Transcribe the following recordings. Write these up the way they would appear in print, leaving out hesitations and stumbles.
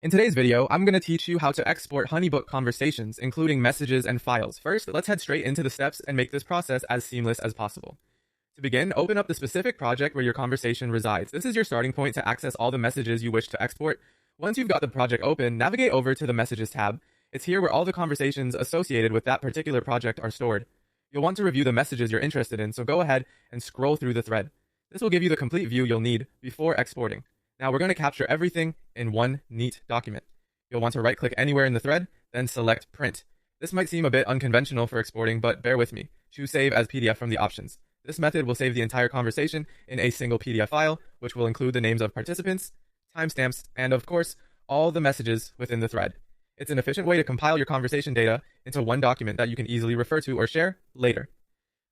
In today's video, I'm going to teach you how to export HoneyBook conversations, including messages and files. First, let's head straight into the steps and make this process as seamless as possible. To begin, open up the specific project where your conversation resides. This is your starting point to access all the messages you wish to export. Once you've got the project open, navigate over to the Messages tab. It's here where all the conversations associated with that particular project are stored. You'll want to review the messages you're interested in, so go ahead and scroll through the thread. This will give you the complete view you'll need before exporting. Now we're going to capture everything in one neat document. You'll want to right-click anywhere in the thread, then select Print. This might seem a bit unconventional for exporting, but bear with me. Choose Save as PDF from the options. This method will save the entire conversation in a single PDF file, which will include the names of participants, timestamps, and of course, all the messages within the thread. It's an efficient way to compile your conversation data into one document that you can easily refer to or share later.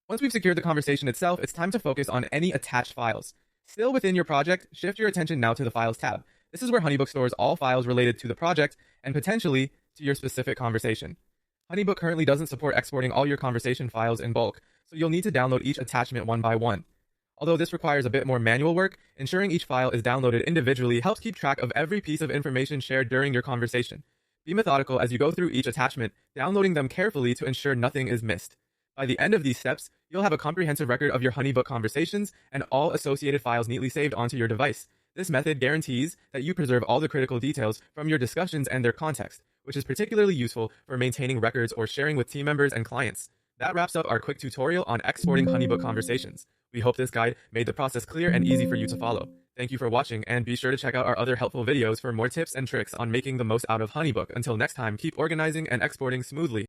Once we've secured the conversation itself, it's time to focus on any attached files. Still within your project, shift your attention now to the Files tab. This is where HoneyBook stores all files related to the project and potentially to your specific conversation. HoneyBook currently doesn't support exporting all your conversation files in bulk, so you'll need to download each attachment one by one. Although this requires a bit more manual work, ensuring each file is downloaded individually helps keep track of every piece of information shared during your conversation. Be methodical as you go through each attachment, downloading them carefully to ensure nothing is missed. By the end of these steps, you'll have a comprehensive record of your HoneyBook conversations and all associated files neatly saved onto your device. This method guarantees that you preserve all the critical details from your discussions and their context, which is particularly useful for maintaining records or sharing with team members and clients. That wraps up our quick tutorial on exporting HoneyBook conversations. We hope this guide made the process clear and easy for you to follow. Thank you for watching, and be sure to check out our other helpful videos for more tips and tricks on making the most out of HoneyBook. Until next time, keep organizing and exporting smoothly.